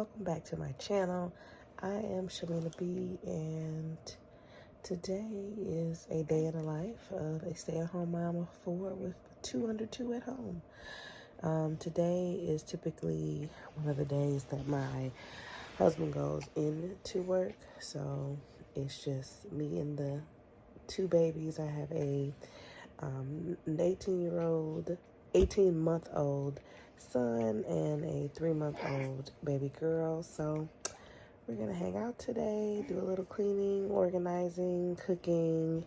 welcome back to my channel. I am Shamina B, and today is a day in the life of a stay-at-home mom of 4 with 2 under 2 at home. Today is typically one of the days that my husband goes into work, so it's just me and the 2 babies. I have an 18-month-old son and a 3-month-old baby girl. So we're gonna hang out today, do a little cleaning, organizing, cooking,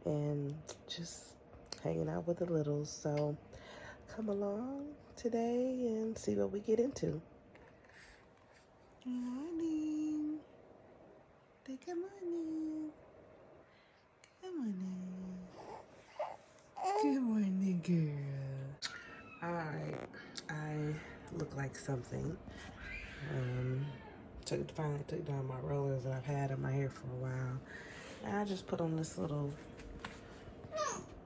and just hanging out with the littles. So come along today and see what we get into. Good morning. Say good morning. Good morning. Good morning, girl. Alright, I look like something. Finally took down my rollers that I've had in my hair for a while. And I just put on this little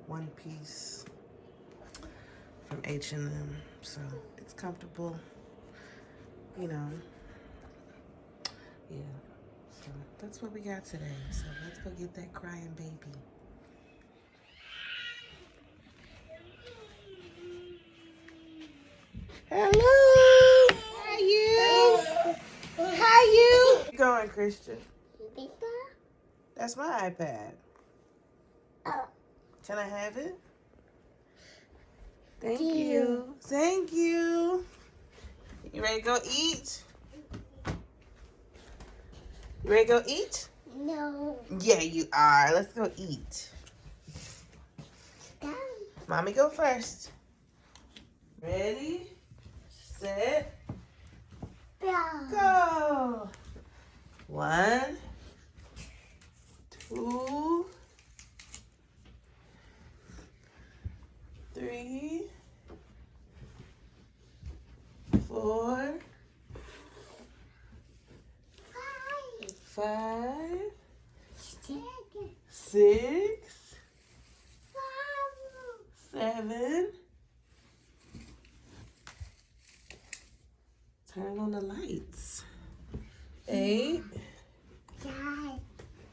one piece from H&M. So it's comfortable, you know. Yeah, so that's what we got today. So let's go get that crying baby. Hello. How you? How you? Where you going, Christian? That's my iPad. Can I have it? Thank you. Thank you. You ready to go eat? You ready to go eat? No. Yeah, you are. Let's go eat. Mommy, go first. Ready, set, go. 1, 2, 3, 4, 5, 6, 7. Turn on the lights. 8.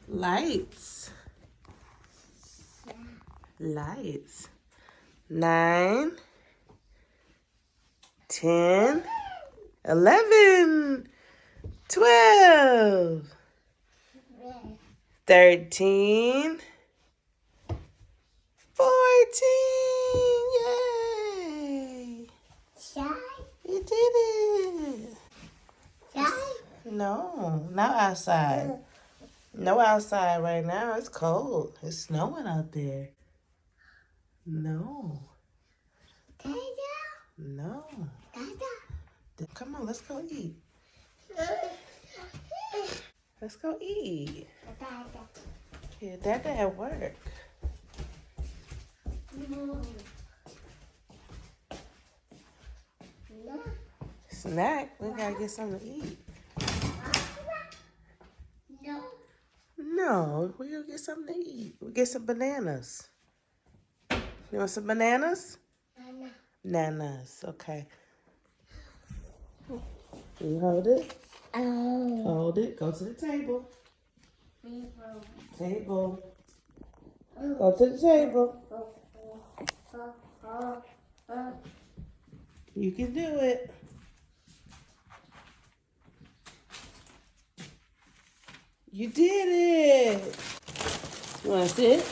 Lights. 9, 10, 11, 12, 13, 14. Yay! You did it. No, not outside. No outside right now. It's cold. It's snowing out there. No. No. Come on, let's go eat. Let's go eat. Yeah, Dada at work. Snack? We gotta get something to eat. No, we gonna get something to eat. We get some bananas. You want some bananas? Bananas, okay. Can you hold it? Hold it. Go to the table. Table. Go to the table. You can do it. You did it. You want to sit?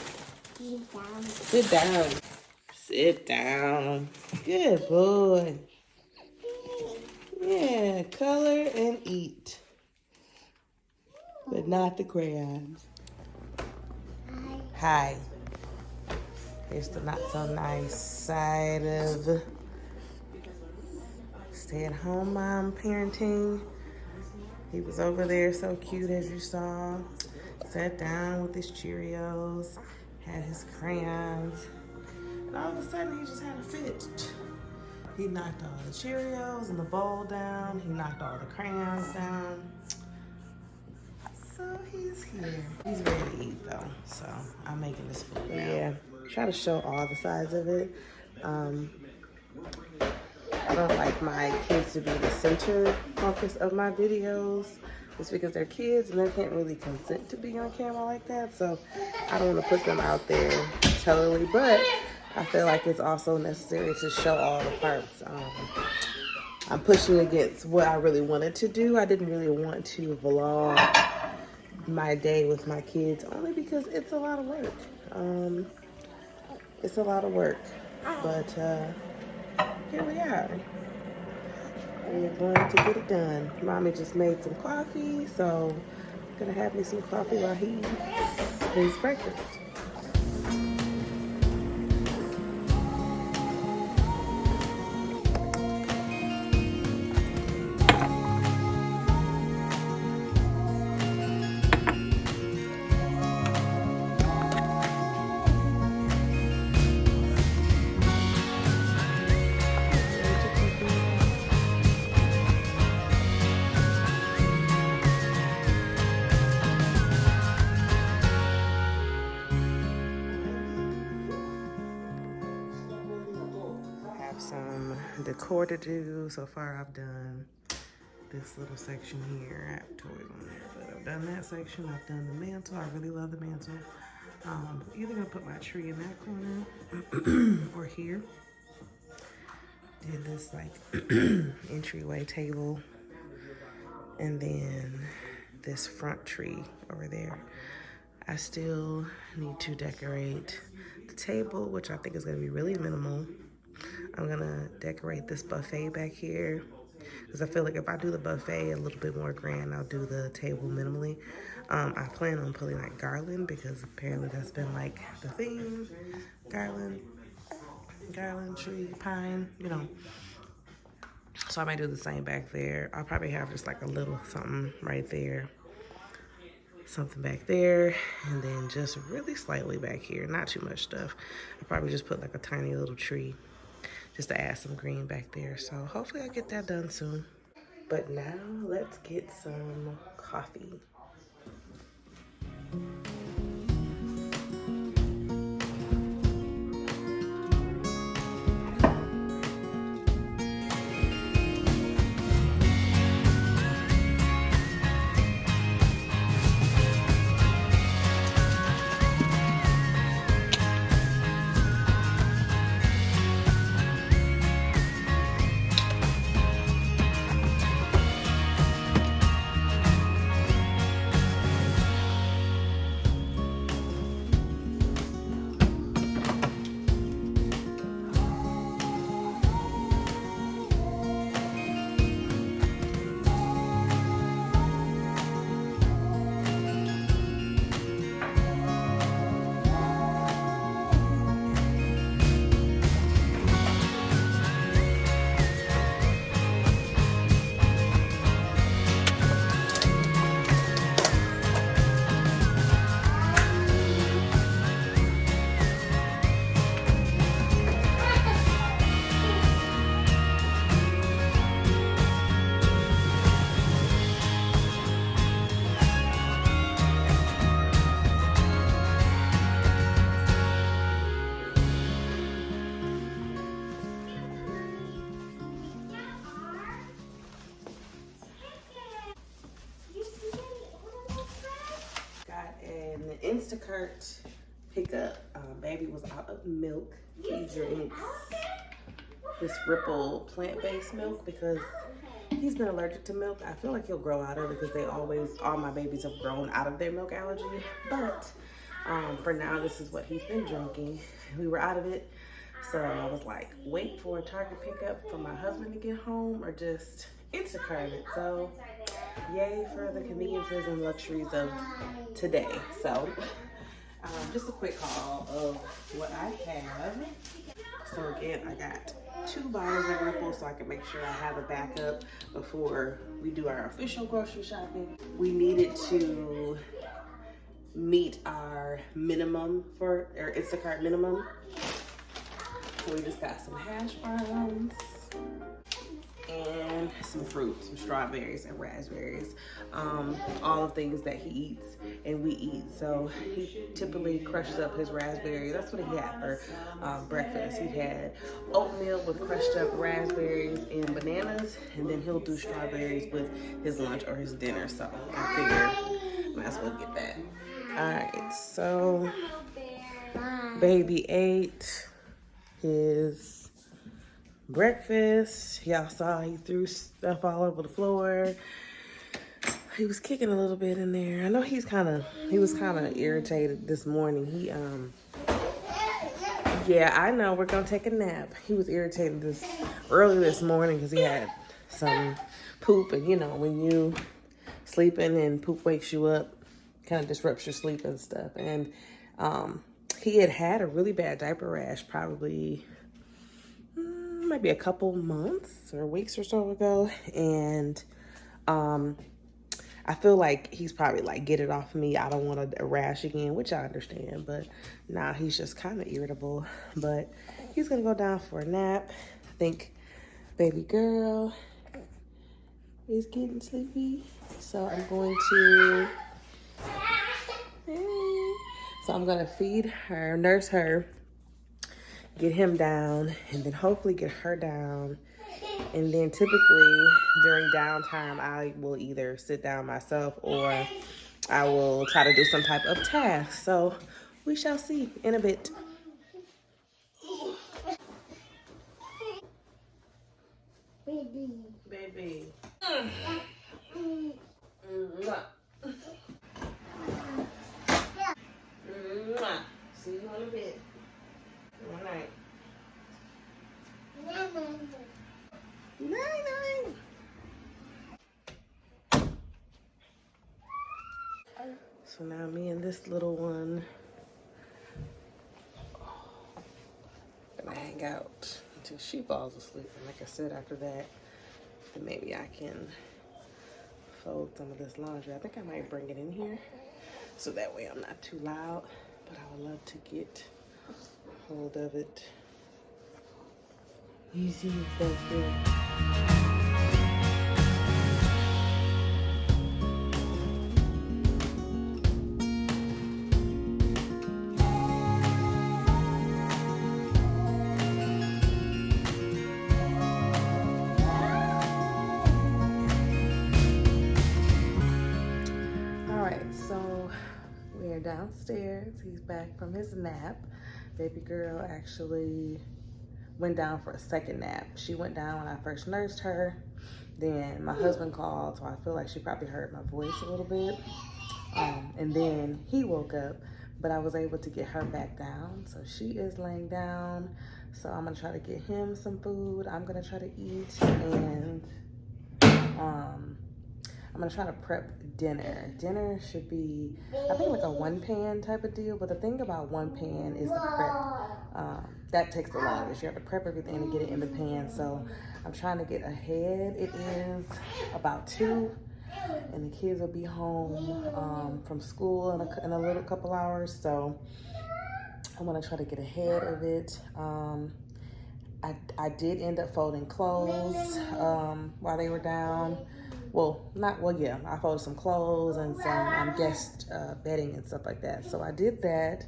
Sit down. Sit down. Good boy. Yeah, color and eat. But not the crayons. Hi. Here's the not so nice side of stay-at-home mom parenting. He was over there so cute, as you saw. Sat down with his Cheerios, had his crayons, and all of a sudden he just had a fit. He knocked all the Cheerios and the bowl down. He knocked all the crayons down. So he's here. He's ready to eat though, so I'm making this food now. Yeah, try to show all the sides of it. I don't like my kids to be the center focus of my videos. It's because they're kids and they can't really consent to be on camera like that. So I don't want to put them out there totally, but I feel like it's also necessary to show all the parts. I'm pushing against what I really wanted to do. I didn't really want to vlog my day with my kids only because it's a lot of work. It's a lot of work, but here we are. We're going to get it done. Mommy just made some coffee, so I'm gonna have me some coffee while he eats his breakfast. Some decor to do. So far I've done this little section here. I have toys on there, but I've done that section. I've done the mantle. I really love the mantle. Either gonna put my tree in that corner or here. Did this like entryway table and then this front tree over there. I still need to decorate the table, which I think is gonna be really minimal. I'm gonna decorate this buffet back here because I feel like if I do the buffet a little bit more grand, I'll do the table minimally. I plan on putting like garland because apparently that's been like the theme. Garland, tree, pine, you know. So I might do the same back there. I'll probably have just like a little something right there. Something back there, and then just really slightly back here. Not too much stuff. I'll probably just put like a tiny little tree just to add some green back there. So hopefully I'll get that done soon. But now let's get some coffee. An Instacart pickup. Baby was out of milk. He drinks this Ripple plant-based milk because he's been allergic to milk. I feel like he'll grow out of it because all my babies have grown out of their milk allergy. But for now, this is what he's been drinking. We were out of it. So I was like, wait for a Target pickup for my husband to get home or just Instacart it. So yay for the conveniences and luxuries of today. So just a quick haul of what I have. So again, I got 2 bottles of Ripple so I can make sure I have a backup before we do our official grocery shopping. We needed to meet our minimum for our Instacart minimum. So we just got some hash browns. and some fruit, some strawberries and raspberries, all of things that he eats and we eat. So he typically crushes up his raspberries. That's what he had for breakfast. He had oatmeal with crushed up raspberries and bananas, and then he'll do strawberries with his lunch or his dinner. So I figured might as well get that. All right, so baby ate his breakfast. Y'all saw he threw stuff all over the floor. He was kicking a little bit in there. I know he was kind of irritated this morning. Yeah, I know, we're gonna take a nap. He was irritated early this morning because he had some poop, and you know, when you sleeping and poop wakes you up, kind of disrupts your sleep and stuff. And he had a really bad diaper rash probably maybe a couple months or weeks or so ago, and I feel like he's probably like, get it off me, I don't want a rash again, which I understand, but nah, he's just kind of irritable. But he's gonna go down for a nap. I think baby girl is getting sleepy, so I'm going to feed her, nurse her, get him down, and then hopefully get her down. And then typically during downtime, I will either sit down myself or I will try to do some type of task. So we shall see in a bit. Baby. See you in a bit. Good night. Night. So now me and this little one gonna hang out until she falls asleep. And like I said, after that, then maybe I can fold some of this laundry. I think I might bring it in here so that way I'm not too loud, but I would love to get hold of it. Easy and so good. Downstairs, he's back from his nap. Baby girl actually went down for a second nap. She went down when I first nursed her. Then my husband called, so I feel like she probably heard my voice a little bit. And then he woke up, but I was able to get her back down. So she is laying down. So I'm gonna try to get him some food. I'm gonna try to eat, and I'm gonna try to prep dinner. Dinner should be, I think, like a one pan type of deal. But the thing about one pan is the prep. That takes the longest. You have to prep everything to get it in the pan. So I'm trying to get ahead. It is about 2, and the kids will be home from school in a little couple hours. So I want to try to get ahead of it. I did end up folding clothes while they were down. I folded some clothes and some guest bedding and stuff like that. So I did that.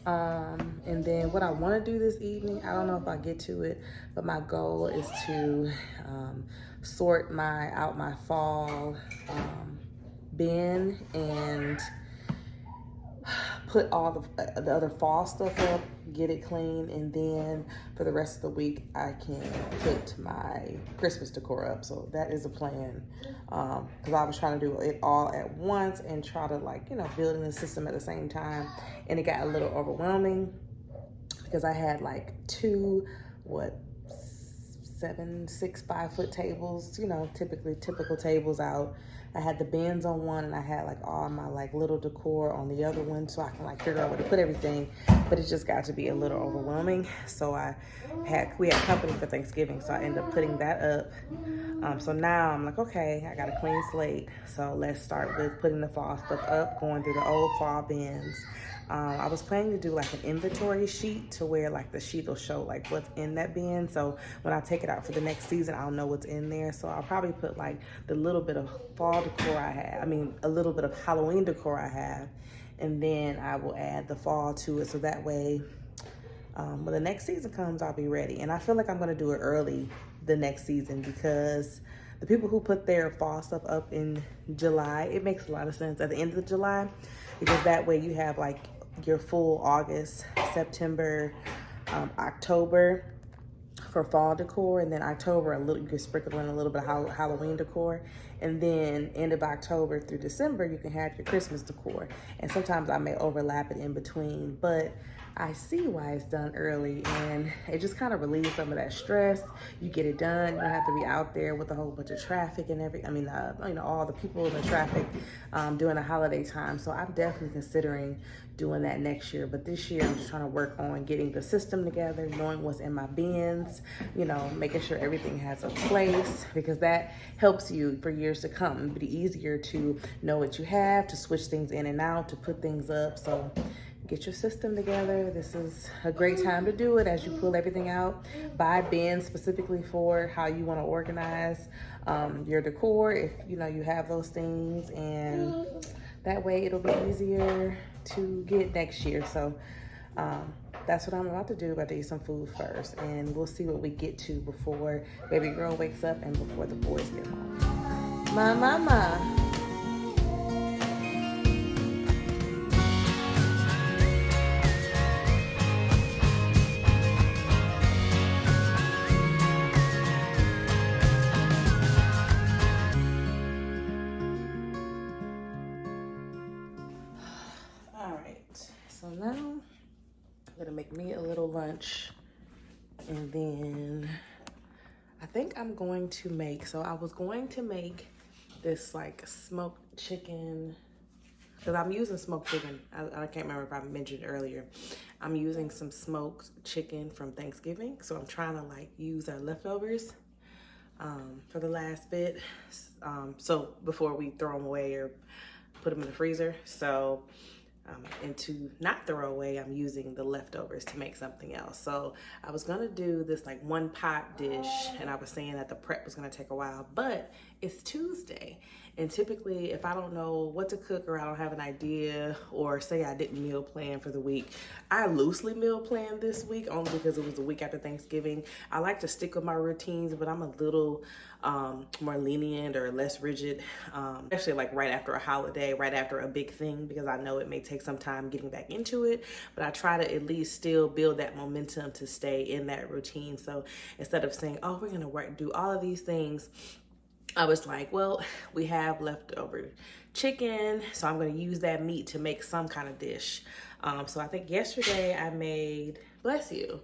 And then what I want to do this evening, I don't know if I get to it, but my goal is to sort out my fall bin and put all the other fall stuff up, get it clean, and then for the rest of the week I can put my Christmas decor up. So that is a plan, because I was trying to do it all at once and try to, like, you know, build in the system at the same time, and it got a little overwhelming because I had like 2 7, 6, 5-foot tables, you know, typical tables out. I had the bins on one, and I had like all my like little decor on the other one, so I can like figure out where to put everything. But it just got to be a little overwhelming. So we had company for Thanksgiving, so I ended up putting that up. So now I'm like, okay, I got a clean slate. So let's start with putting the fall stuff up, going through the old fall bins. I was planning to do like an inventory sheet to where like the sheet will show like what's in that bin. So when I take it out for the next season, I'll know what's in there. So I'll probably put like the little bit of fall decor I have. I mean, a little bit of Halloween decor I have. And then I will add the fall to it. So that way, when the next season comes, I'll be ready. And I feel like I'm gonna do it early the next season because the people who put their fall stuff up in July, it makes a lot of sense at the end of July, because that way you have like your full August, September, October for fall decor, and then October you can sprinkle in a little bit of Halloween decor, and then end of October through December you can have your Christmas decor. And sometimes I may overlap it in between, but I see why it's done early, and it just kind of relieves some of that stress. You get it done. You don't have to be out there with a whole bunch of traffic and all the people in the traffic during the holiday time. So I'm definitely considering doing that next year. But this year I'm just trying to work on getting the system together, knowing what's in my bins, making sure everything has a place, because that helps you for years to come. It'll be easier to know what you have, to switch things in and out, to put things up. So get your system together. This is a great time to do it as you pull everything out. Buy bins specifically for how you want to organize your decor, if you have those things, and that way it'll be easier to get next year. So that's what I'm about to do. About to eat some food first, and we'll see what we get to before baby girl wakes up and before the boys get home. My mama. So now I'm gonna make me a little lunch, and then I think I'm going to make, so I was going to make this like smoked chicken, because I'm using smoked chicken. I can't remember if I mentioned earlier. I'm using some smoked chicken from Thanksgiving, so I'm trying to like use our leftovers for the last bit, so before we throw them away or put them in the freezer. So and to not throw away, I'm using the leftovers to make something else. So I was gonna do this like one pot dish, and I was saying that the prep was gonna take a while, but it's Tuesday. And typically if I don't know what to cook, or I don't have an idea, or say I didn't meal plan for the week, I loosely meal planned this week only because it was the week after Thanksgiving. I like to stick with my routines, but I'm a little more lenient or less rigid, especially like right after a holiday, right after a big thing, because I know it may take some time getting back into it, but I try to at least still build that momentum to stay in that routine. So instead of saying, oh, we're gonna do all of these things, I was like, well, we have leftover chicken, so I'm gonna use that meat to make some kind of dish. So I think yesterday I made, bless you,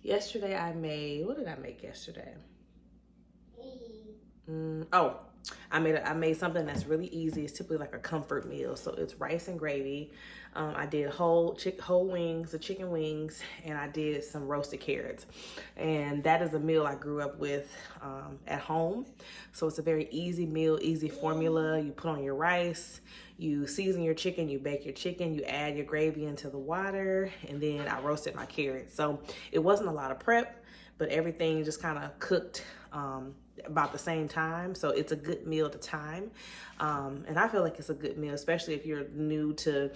yesterday I made, what did I make yesterday? I made something that's really easy. It's typically like a comfort meal. So it's rice and gravy. I did whole wings, the chicken wings, and I did some roasted carrots. And that is a meal I grew up with at home. So it's a very easy meal, easy formula. You put on your rice, you season your chicken, you bake your chicken, you add your gravy into the water, and then I roasted my carrots. So it wasn't a lot of prep, but everything just kind of cooked about the same time. So it's a good meal to time. And I feel like it's a good meal, especially if you're new to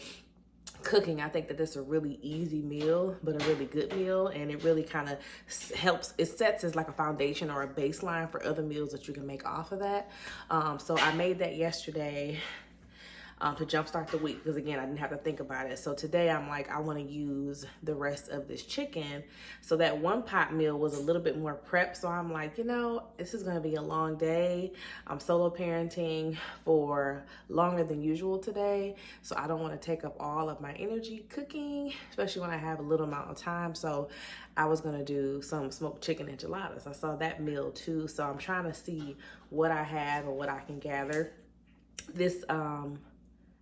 cooking. I think that this is a really easy meal, but a really good meal. And it really kind of helps, it sets as like a foundation or a baseline for other meals that you can make off of that. So I made that yesterday to jumpstart the week, because again, I didn't have to think about it. So today I'm like, I want to use the rest of this chicken. So that one pot meal was a little bit more prep. So I'm like, this is going to be a long day. I'm solo parenting for longer than usual today. So I don't want to take up all of my energy cooking, especially when I have a little amount of time. So I was going to do some smoked chicken enchiladas. I saw that meal too. So I'm trying to see what I have or what I can gather. This,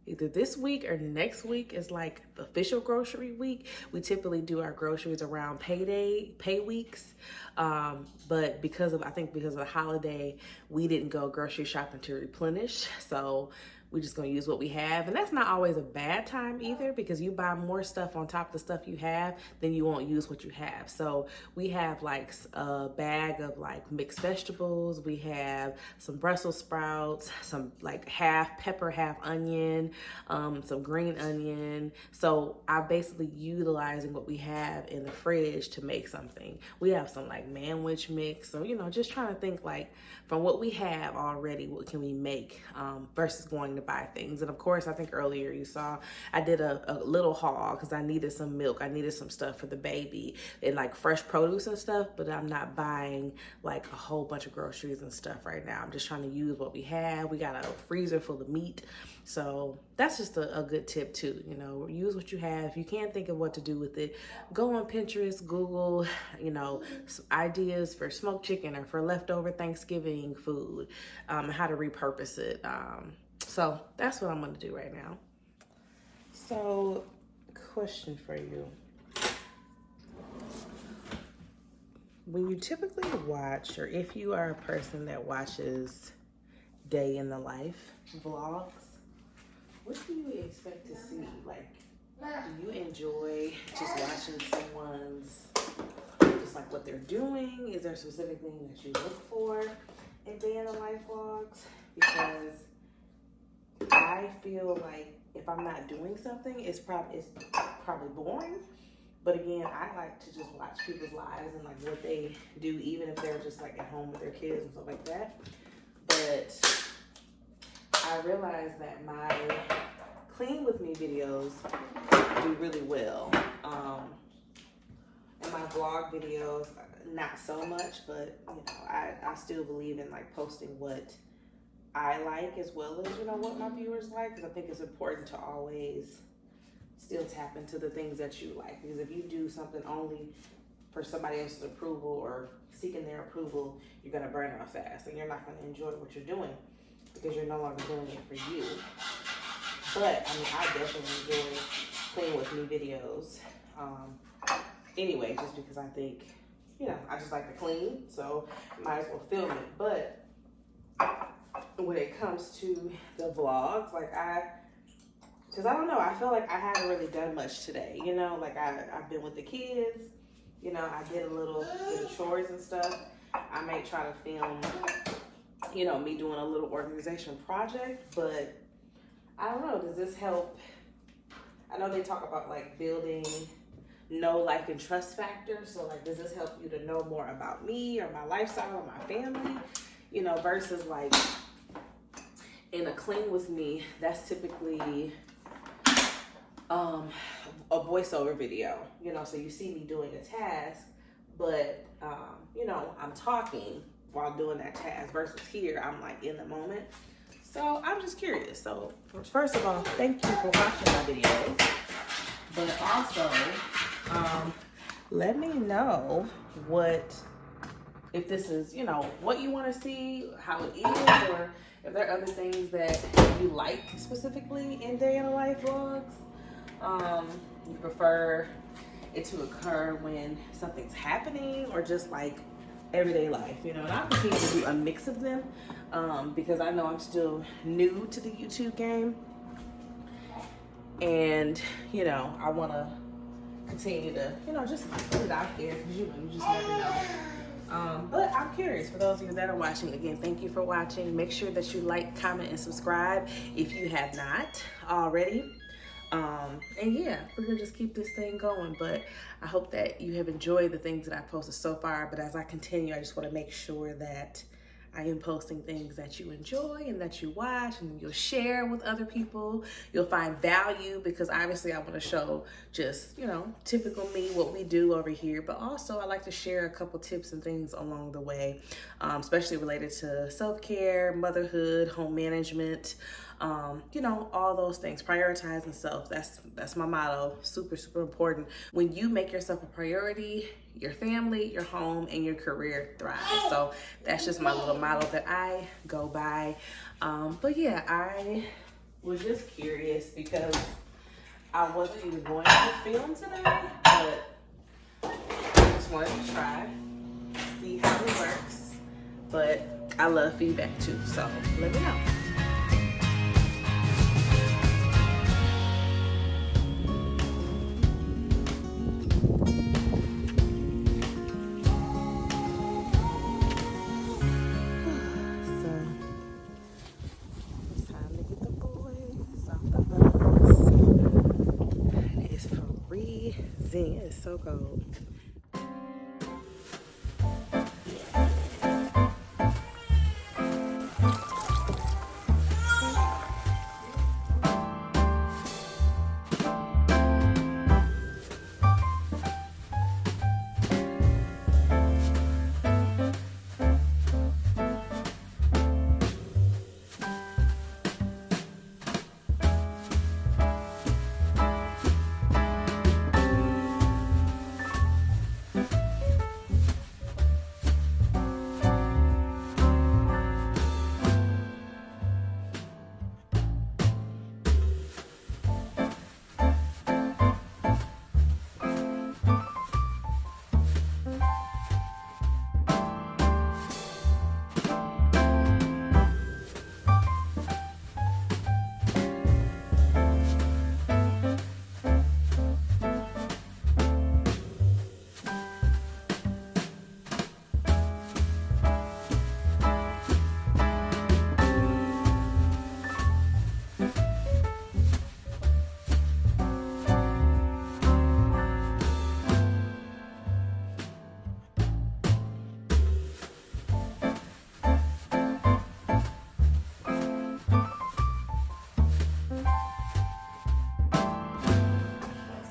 either this week or next week is like the official grocery week. We typically do our groceries around pay weeks. But because of the holiday, we didn't go grocery shopping to replenish. So we're just gonna use what we have. And that's not always a bad time either, because you buy more stuff on top of the stuff you have, then you won't use what you have. So we have like a bag of like mixed vegetables. We have some Brussels sprouts, some like half pepper, half onion, some green onion. So I'm basically utilizing what we have in the fridge to make something. We have some like manwich mix. So, you know, just trying to think like from what we have already, what can we make versus going to buy things. And of course, I think earlier you saw I did a little haul because I needed some milk. I needed some stuff for the baby and like fresh produce and stuff, but I'm not buying like a whole bunch of groceries and stuff right now. I'm just trying to use what we have. We got a freezer full of meat. So that's just a good tip too. You know, use what you have. If you can't think of what to do with it, go on Pinterest, Google, you know, some ideas for smoked chicken or for leftover Thanksgiving food, how to repurpose it. So that's what I'm gonna do right now. So, question for you. When you typically watch, or if you are a person that watches day in the life vlogs, what do you expect to see? Like, do you enjoy just watching someone's, just like what they're doing? Is there a specific thing that you look for in day in the life vlogs? Because I feel like if I'm not doing something, it's probably boring. But again, I like to just watch people's lives and like what they do, even if they're just like at home with their kids and stuff like that. But I realized that my clean with me videos do really well. And my vlog videos, not so much, but you know, I still believe in like posting what I like as well as, you know, what my viewers like, because I think it's important to always still tap into the things that you like. Because if you do something only for somebody else's approval or seeking their approval, you're going to burn out fast and you're not going to enjoy what you're doing because you're no longer doing it for you. But I mean, I definitely enjoy clean with me videos. Anyway, just because I think, you know, I just like to clean, so might as well film it. But when it comes to the vlogs, like because I don't know, I feel like I haven't really done much today, you know, like I've been with the kids, you know, I did a little bit of chores and stuff. I may try to film, you know, me doing a little organization project, but I don't know, does this help? I know they talk about like building know, like, and trust factor. So like, does this help you to know more about me or my lifestyle or my family, you know, versus like in a clean with me, that's typically a voiceover video, you know, so you see me doing a task, but you know, I'm talking while doing that task versus here, I'm like in the moment. So I'm just curious. So first of all, thank you for watching my videos, but also let me know if this is, you know, what you want to see, how it is, or if there are other things that you like specifically in day in the life vlogs. You prefer it to occur when something's happening or just like everyday life, you know, and I'll continue to do a mix of them because I know I'm still new to the YouTube game, and you know, I want to continue to, you know, just put it out there because you know, you just never know. But I'm curious, for those of you that are watching, again, thank you for watching. Make sure that you like, comment, and subscribe if you have not already. And yeah, we're gonna just keep this thing going, but I hope that you have enjoyed the things that I've posted so far. But as I continue, I just want to make sure that I am posting things that you enjoy and that you watch and you'll share with other people. You'll find value, because obviously I want to show just, you know, typical me, what we do over here. But also I like to share a couple tips and things along the way, especially related to self-care, motherhood, home management, you know, all those things. Prioritizing self, that's my motto. Super, super important. When you make yourself a priority, your family, your home, and your career thrive. So that's just my little motto that I go by. But yeah, I was just curious because I wasn't even going to film today, but I just wanted to try, see how it works. But I love feedback too, so let me know. Dang, it's so cold.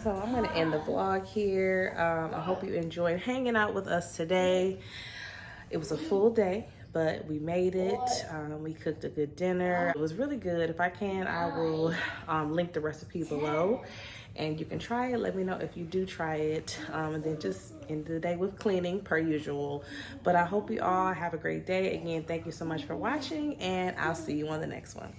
So I'm going to end the vlog here. I hope you enjoyed hanging out with us today. It was a full day, but we made it. We cooked a good dinner. It was really good. If I can, I will link the recipe below, and you can try it. Let me know if you do try it, and then just end the day with cleaning per usual. But I hope you all have a great day. Again, thank you so much for watching, and I'll see you on the next one.